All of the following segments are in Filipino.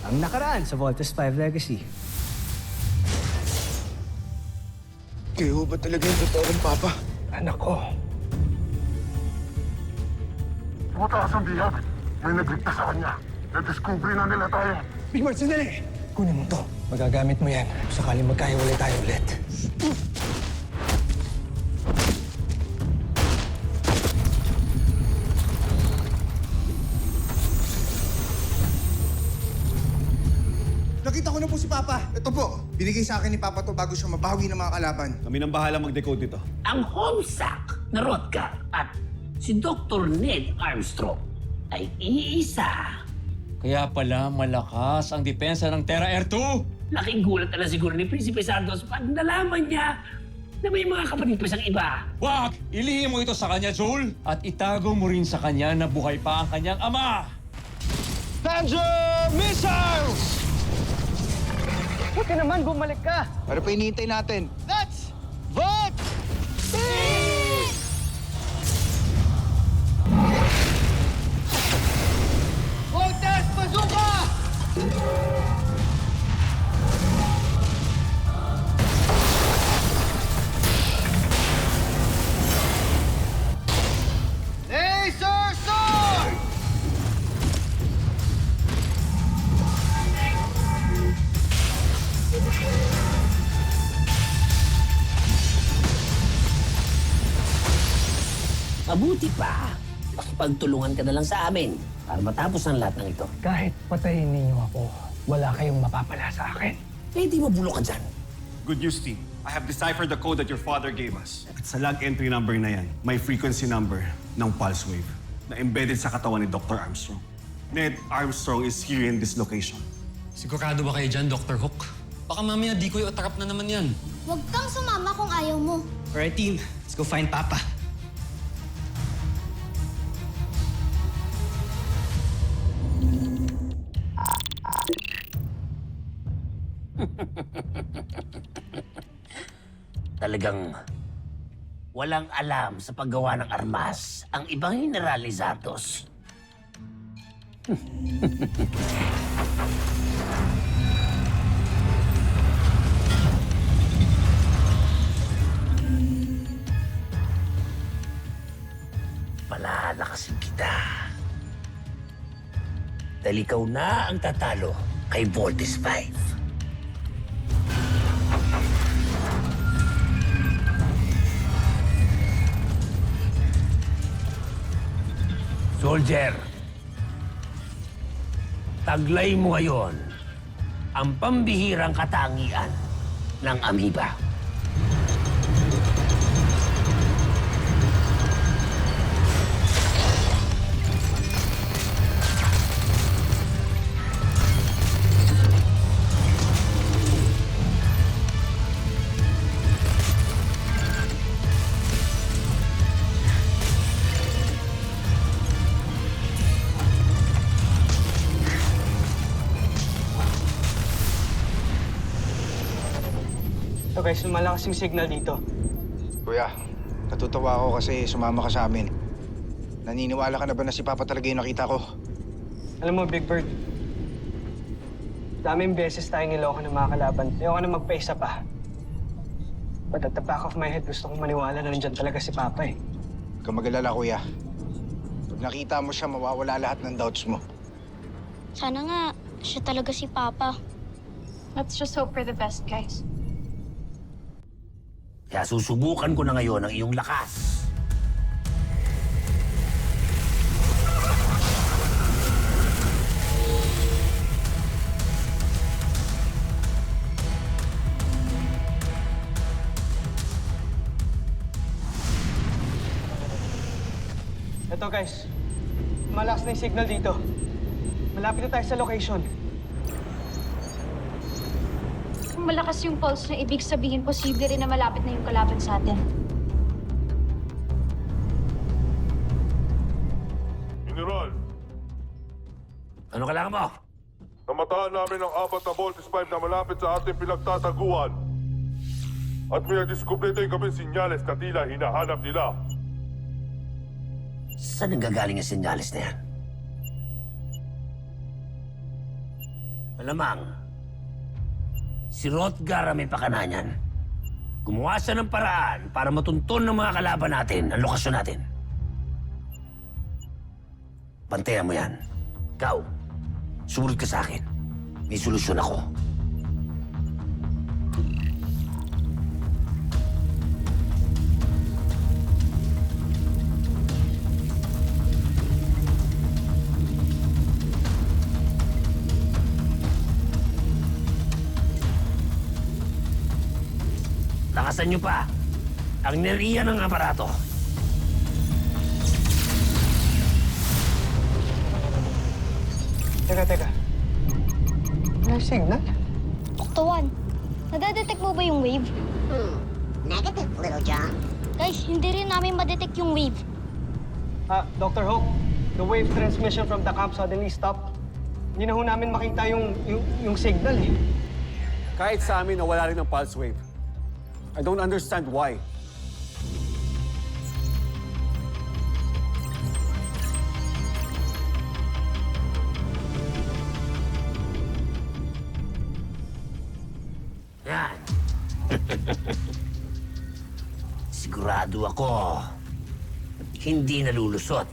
ang nakaraan sa Voltes 5 Legacy. Kayo ba talaga yung totoong papa? Anak ko. Mataas ang bihag. May nagligtas sa kanya. Na-discovery na nila tayo. Big Bird, sandali! Kunin mo to. Magagamit mo yan. Sakaling magkahiwalay tayo ulit. Nakita ko na po si Papa. Ito po, binigay sa akin ni Papa to bago siya mabawi ng mga kalaban. Kami nang bahala mag-decode dito. Ang homesack na Rodka at si Dr. Ned Armstrong ay iisa. Kaya pala malakas ang depensa ng Terra Air 2. Laking gulat na siguro ni Prinsipe Santos pag nalaman niya na may mga kapatid pa siyang iba. Wag! Ilihim mo ito sa kanya, Joel. At itago mo rin sa kanya na buhay pa ang kanyang ama. Thunder Missiles! Buti naman, bumalik ka. Ano pa hinihintay natin? Let's vote! Voltes Bazooka! Laser Sword! Mabuti pa, pagtulungan ka na lang sa amin para matapos ang lahat ng ito. Kahit patayin ninyo ako, wala kayong mapapala sa akin. Eh, di mabulok ka dyan. Good news, team. I have deciphered the code that your father gave us. At sa log entry number na yan, may frequency number ng pulse wave na embedded sa katawan ni Dr. Armstrong. Ned Armstrong is here in this location. Sigurado ba kayo dyan, Dr. Hook? Baka mamaya di ko atrap na naman yan. Huwag kang sumama kung ayaw mo. Alright, team. Let's go find Papa. Talagang walang alam sa paggawa ng armas ang ibang General ni Santos. Palalakasin kita. Dahil ikaw na ang tatalo kay Voltes 5. Soldier, taglay mo ngayon ang pambihirang katangian ng amoeba. So guys, lumalakas yung signal dito. Kuya, natutuwa ako kasi sumama ka sa amin. Naniniwala ka na ba na si Papa talaga yung nakita ko? Alam mo, Big Bird, daming beses tayong niloko ng mga kalaban. Ayoko na magpaisa pa. But at the back of my head, gusto kong maniwala na nandyan talaga si Papa eh. Huwag kang mag-alala, kuya. Pag nakita mo siya, mawawala lahat ng doubts mo. Sana nga, siya talaga si Papa. Let's just hope for the best, guys. Kaya susubukan ko na ngayon ang iyong lakas. Ito guys, malakas na yung signal dito. Malapit na tayo sa location. Kung malakas yung pulse na ibig sabihin, posible rin na malapit na yung kalaban sa atin. General, Ano kailangan mo? namataan namin ang 4 na Voltes 5 na malapit sa ating pinagtataguan. At may nadiskubre tayong kaming sinyales na tila hinahanap nila. Saan nanggagaling ang sinyalis na yan? Malamang, si Rotgar ang may pakana niyan. Gumawa siya ng paraan para matunton ng mga kalaban natin ang lokasyon natin. Bantayan mo yan. Ikaw, sumunod ka sa akin. May solusyon ako. Lakasan niyo pa ang enerhiya ng aparato. Teka. May signal? Dr. Juan, nadadetect mo ba yung wave? Negative, Little John. Guys, hindi rin namin madetect yung wave. Dr. Hope, the wave transmission from the camp suddenly stopped. Hindi na ho namin makita yung signal eh. Kahit sa amin, nawala rin ang pulse wave. I don't understand why. Yan. Sigurado ako, hindi nalulusot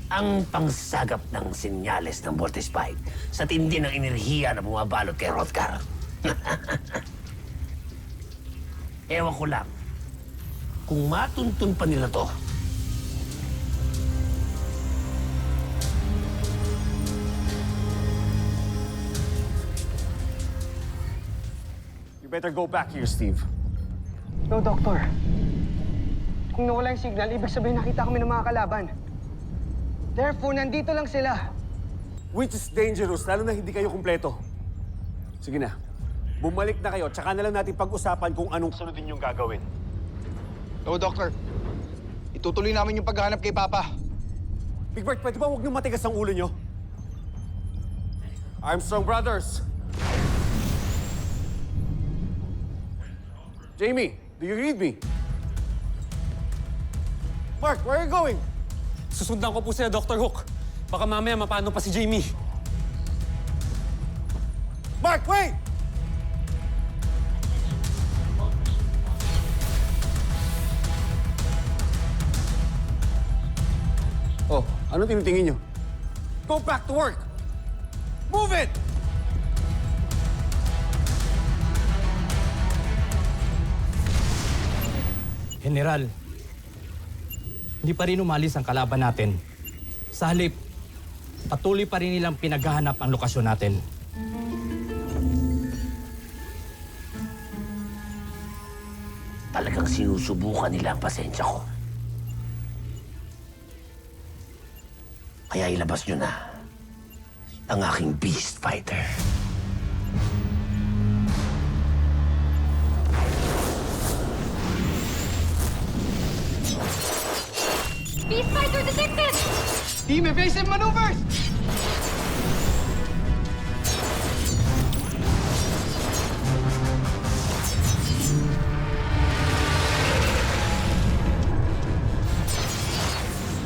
ang pangsagap ng senyales ng Vortex Spike sa tindi ng enerhiya na bumabalot kay Rotgar. Ewan ko lang, kung matuntun pa nila to, You better go back here, Steve. No, Doctor. Kung nawala yung signal, ibig sabihin nakita kami ng mga kalaban. Therefore, nandito lang sila. Which is dangerous, lalo na hindi kayo kumpleto. Sige na, bumalik na kayo, tsaka na lang natin pag-usapan kung anong sunod ninyong gagawin. No, Doctor. Itutuloy namin yung paghahanap kay Papa. Big Bert, pwede ba huwag niyong matigas ang ulo niyo? Armstrong Brothers! Jamie, do you read me? Mark, where are you going? Susundan ko po sila, Dr. Hook. Baka mamaya mapano pa si Jamie. Mark, wait! Oh, ano tinitingin niyo? Go back to work! Move it! General, hindi pa rin umalis ang kalaban natin. Sa halip, patuloy pa rin nilang pinaghahanap ang lokasyon natin. talagang sinusubukan nila ang pasensya ko. Kaya ilabas nyo na ang aking Beast Fighter. Beast Fighter detected! Team evasive maneuvers!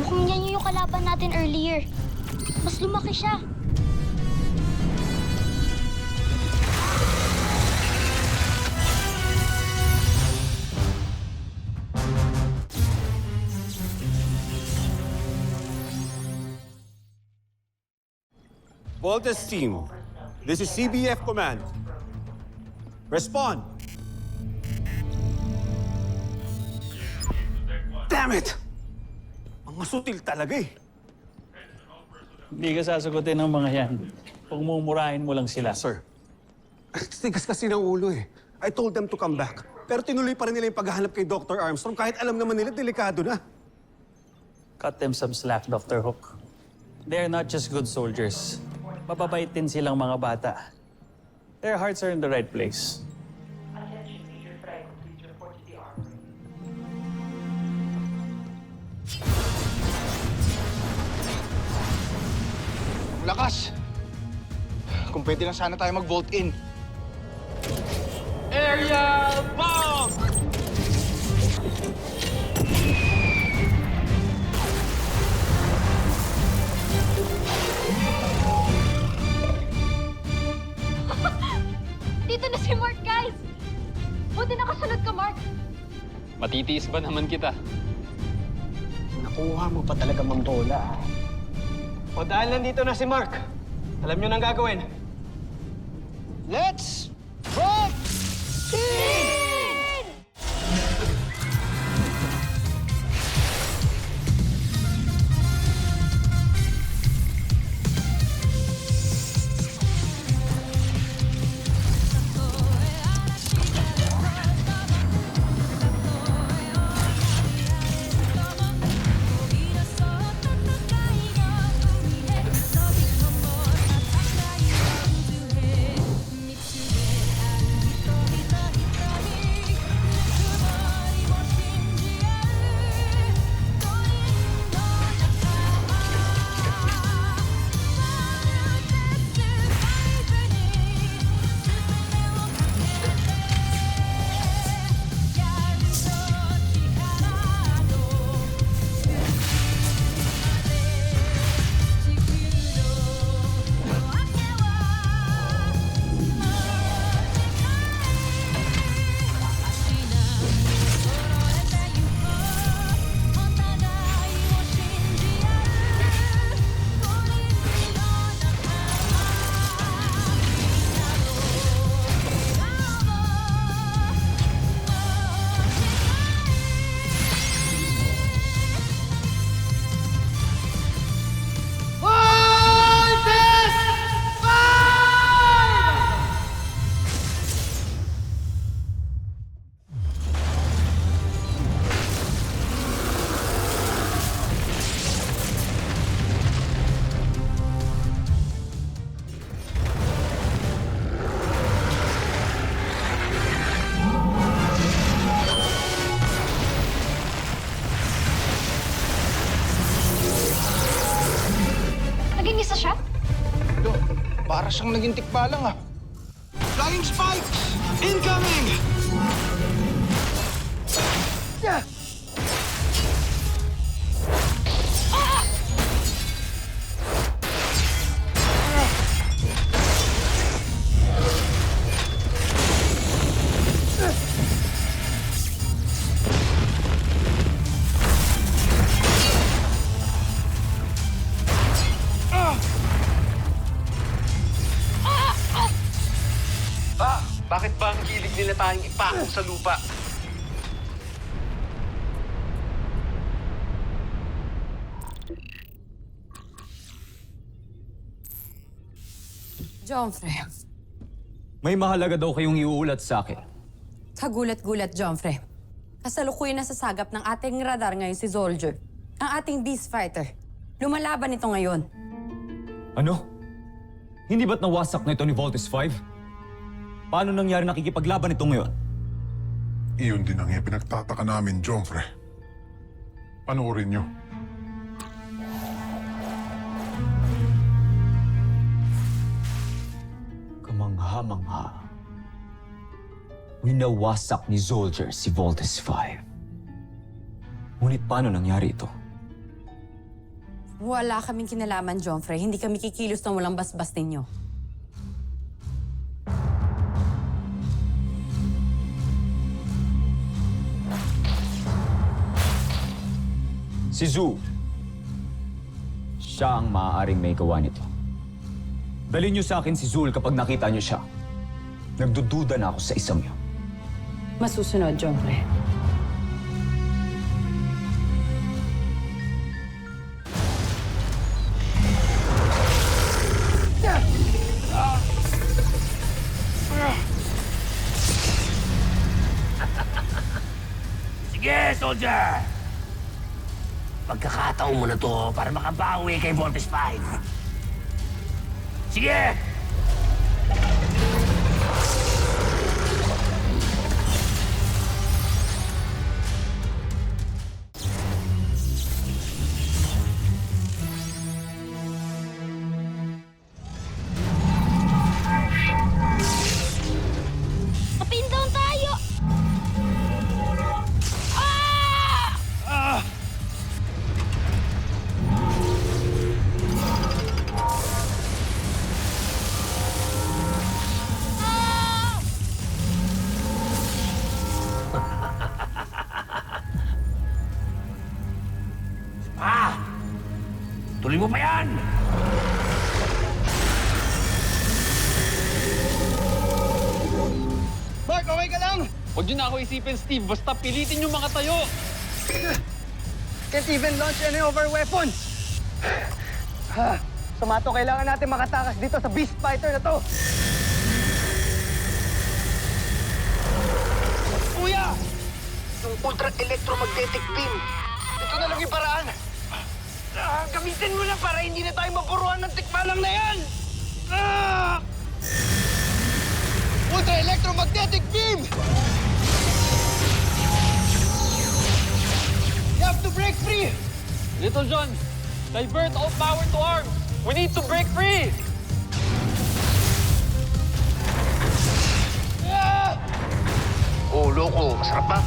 Mukhang yan yung kalaban natin earlier. Mas lumaki siya. Voltes team, this is CBF Command. Respond. Damn it! Mga sutil talaga eh. Hindi ka sasagutin ng mga yan. Pagmumurahin mo lang sila. Sir, tigas kasi ng ulo eh. I told them to come back. Pero tinuloy pa rin nila yung paghahanap kay Dr. Armstrong kahit alam naman nila delikado na. Cut them some slack, Dr. Hook. They're not just good soldiers. Mababait din silang mga bata. Their hearts are in the right place. Lakas! Kung pwede lang sana tayo mag-vault in. Area bomb! Matitiis ba naman kita? Nakuha mo pa talaga mambola, ah. O dahil nandito na si Mark, alam nyo nang gagawin. Let's rock! Naging isa siya? Lo, para siyang naging tikbalang ah. Flying spikes! Incoming! Bakit ba ang hilig nila tayong ipako sa lupa? Joffrey, May mahalaga daw kayong iuulat sa akin. kagulat-gulat, Joffrey. Kasalukuyan na sa sagap ng ating radar ngayon si Soldier. Ang ating beast fighter. Lumalaban ito ngayon. Ano? Hindi ba't nawasak na ito ni Voltes 5? Paano nangyari nakikipaglaban ito ngayon? Iyon din ang pinagtataka namin, Joffrey. Panoorin niyo. Kamangha-mangha. Winawasak ni Soldier si Voltes 5. Ngunit paano nangyari ito? Wala kaming kinalaman, Joffrey. Hindi kami kikilos na walang basbas ninyo. Si Zhu. Siya ang maaaring may gawa nito. Dalhin niyo sa akin si Zul kapag nakita niyo siya. Nagdududa na ako sa isang yun. Masusunod, Joffrey. Sige, soldier! Pagkakataon mo na to para makabawi kay Voltes 5. Sige! Kapin down tayo! Tuloy mo pa yan! Mark, okay ka lang? Huwag niyo na ako isipin, Steve. Basta pilitin yung mga tayo. Can't even launch any of our weapons! Sumato, kailangan natin makatakas dito sa Beast Fighter na to! Kuya! Yung ultra-electromagnetic beam! Ito na lang yung paraan! Gamitin mo na para hindi na tayo mapuruan ng tikbalang na yan! Ultra-electromagnetic beam! You have to break free! Little John, divert all power to arms. We need to break free. Oh, loko. Masarap ba?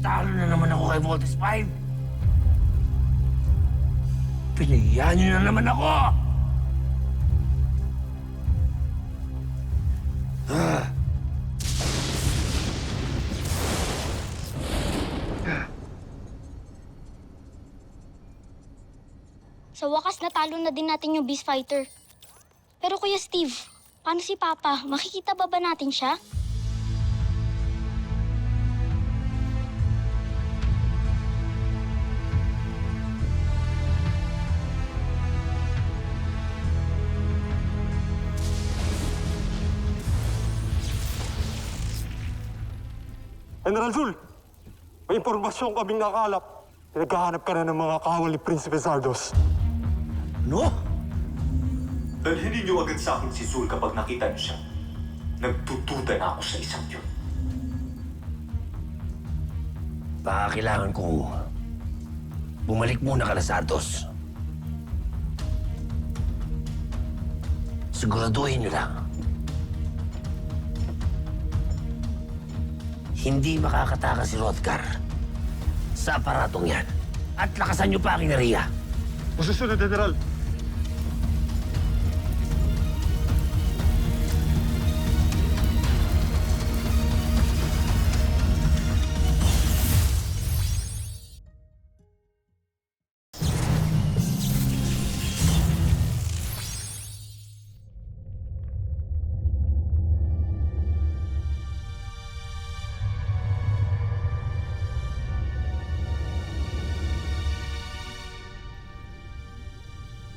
Talo na naman ako kay Voltes 5. Pinahiya niyo na naman ako! Sa wakas, natalo na din natin yung Beast Fighter. Pero Kuya Steve, paano si Papa? Makikita ba natin siya? General Zul, may impormasyon kaming nakalap. Naghahanap ka na ng mga kawal ni Prinsipe Zardos. No? Dalhin niyo agad sa akin si Zul kapag nakita niyo siya. Nagtutuda na ako sa isang yun. Baka kailangan kong bumalik muna ka na Santos. Siguraduhin niyo lang. Hindi makakatakas si Rodgar sa aparatong yan. At lakasan niyo pa ang inariya. Masusunod, General.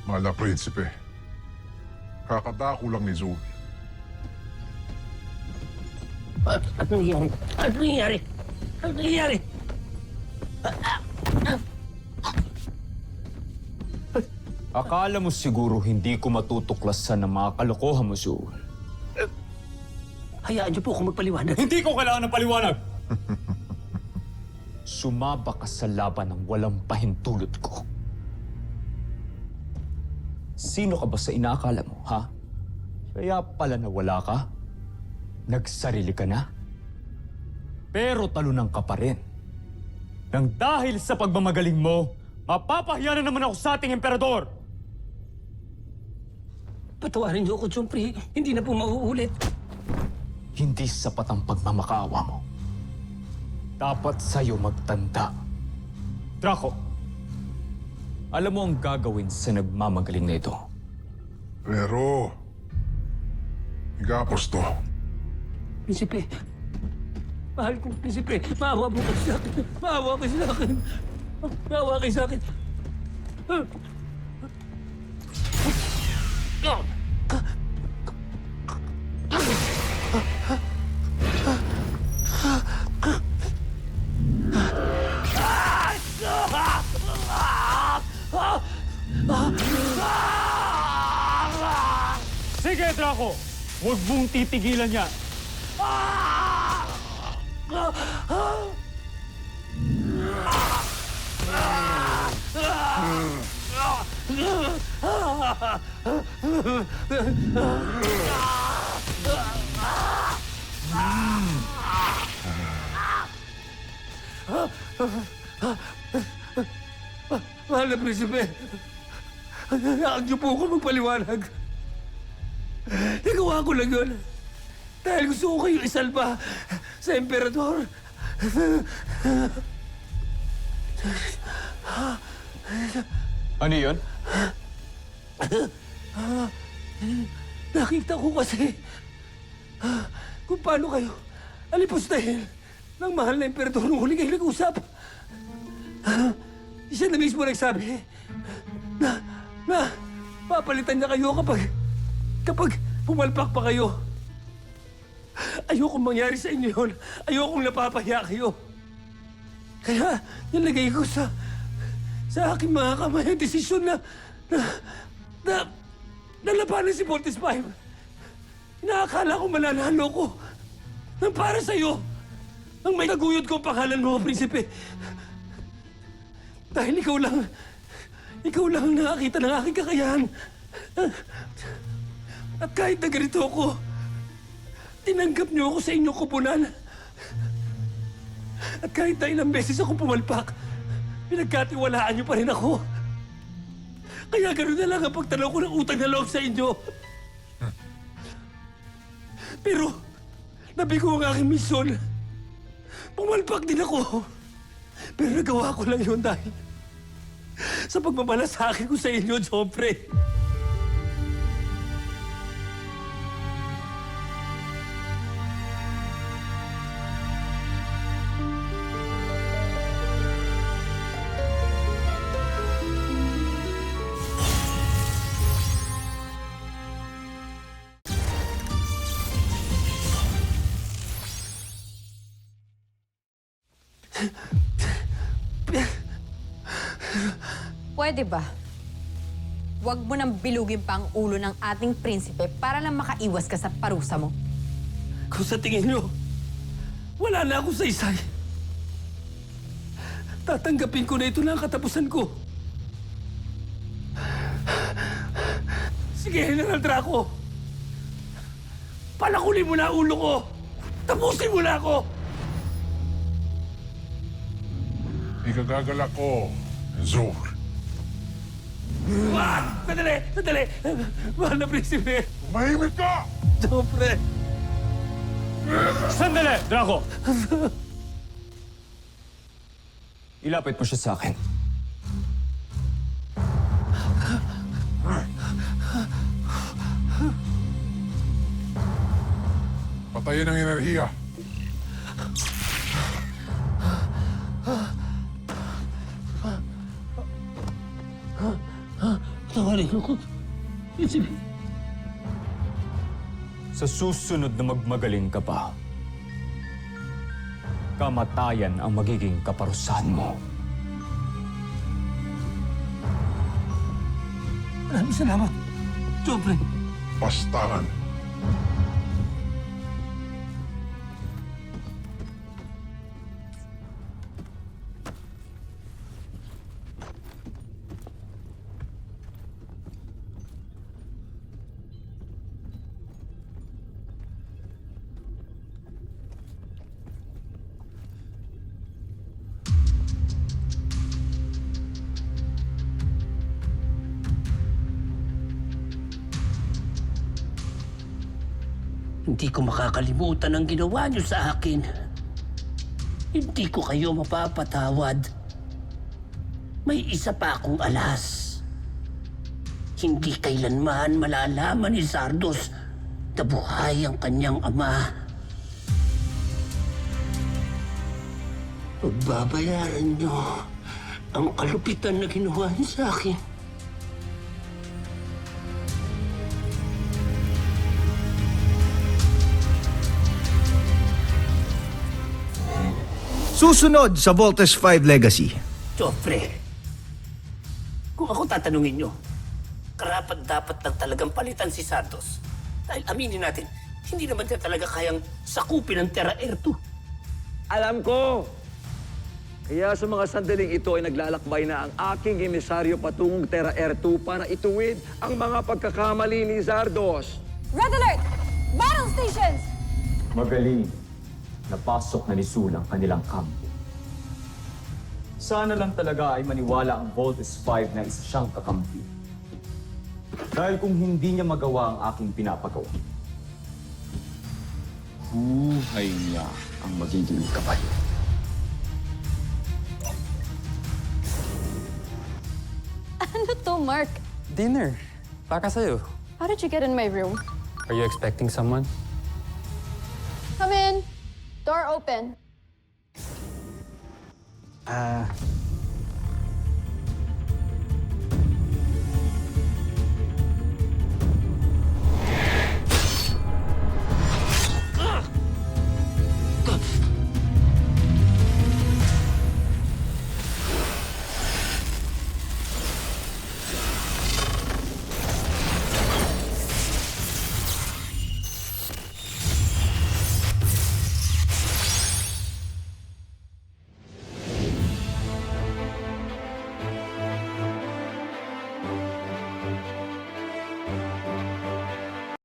Mahal na prinsipe, kakadako lang ni Zul. Ano nangyari? Ano nangyari? Ano nangyari? Akala mo siguro hindi ko matutuklasan ng mga kalokohan mo, Zul. Hayaan niyo po ako magpaliwanag. Hindi ko kailangan ng paliwanag! Sumaba ka sa laban ng walang pahintulot ko. Sino ka ba sa inaakala mo, ha? Kaya pala nawala ka? Nagsarili ka na? Pero talunan ka pa rin. Nang dahil sa pagmamagaling mo, Mapapahiya na naman ako sa ating emperador! Patawarin niyo ako, Jompre. Hindi na po mauulit. Hindi sapat ang pagmamakaawa mo. Dapat sa'yo magtanda. Draco, alam mo ang gagawin sa nagmamagaling na ito. Pero, igapos to. Prinsipe. Mahal kong Prinsipe. Maawa mo kayo sa akin. Maawa kayo sa akin. Maawa kayo sa akin. Sige, Draco! Huwag mong titigilan yan! Mahal na Prinsipe. Hayaan niyo po ako magpaliwanag. Nagawa ko lang yun. Dahil gusto ko kayo isalba sa emperador. Ano yun? Nakita ko kasi kung paano kayo alipustahin ng mahal na emperador nung huli kayo nag-usap. Siya na mismo nagsabi na papalitan niya kayo kapag pumalpak pa kayo. Ayokong mangyari sa inyo yun. Ayokong napapahiya kayo. Kaya nilagay ko sa aking mga kamay ang desisyon na labanan si Voltes 5. Inaakala ko mananalo ko nang para sa'yo. Nang may taguyod kong pangalan mo, Prinsipe. Dahil ikaw lang ang nakakita ng aking kakayahan. At kahit na ganito ako, tinanggap niyo ako sa inyong kupunan. At kahit na ilang beses ako pumalpak, pinagkatiwalaan niyo pa rin ako. Kaya gano'n na lang ang pagtanaw ko ng utang na loob sa inyo. Pero, nabigo ang aking misyon. Pumalpak din ako. Pero nagawa ko lang yun dahil sa pagmamalasakit ko sa inyo, Jompre. Pwede ba? Huwag mo nang bilugin pa ang ulo ng ating prinsipe para lang makaiwas ka sa parusa mo. Kung sa tingin nyo, wala na ako sa isay. Tatanggapin ko na ito na ang katapusan ko. Sige, General Draco. Palakulin mo na ang ulo ko. Tapusin mo na ako. Ikagagalak ko, Zul. Wag! Sandali! Sandali! Mahal na Prinsipe! Mahimik ka! Jompre! Sandali, Draco! Ilapit mo siya sa akin. Patayin ang enerhiya. Tawarin ko. Prinsipe. Sa susunod na magmagaling ka pa, kamatayan ang magiging kaparusahan mo. Maraming salamat, Jompre. Pastangan. Hindi ko makakalimutan ang ginawa niyo sa akin. Hindi ko kayo mapapatawad. May isa pa akong alas. Hindi kailanman malalaman ni Zardos na buhay ang kanyang ama. Pagbabayaran niyo ang kalupitan na ginawa niyo sa akin. Susunod sa Voltes 5 Legacy. Joffre, kung ako tatanungin niyo, karapat-dapat lang talagang palitan si Santos. Dahil aminin natin, hindi naman niya talaga kayang sakupin ang Terra Air 2. Alam ko! Kaya sa mga sandaling ito ay naglalakbay na ang aking emisaryo patungong Terra Air 2 para ituwid ang mga pagkakamali ni Zardos. Red alert! Battle stations! Magaling. Napasok na ni Sul ang kanilang kampo. Sana lang talaga ay maniwala ang Voltes 5 na isa siyang kakampi. Dahil kung hindi niya magawa ang aking pinapagawa, buhay niya ang magiging kapayo. Ano to, Mark? Dinner. Para sa'yo. How did you get in my room? Are you expecting someone? Come in. Door open.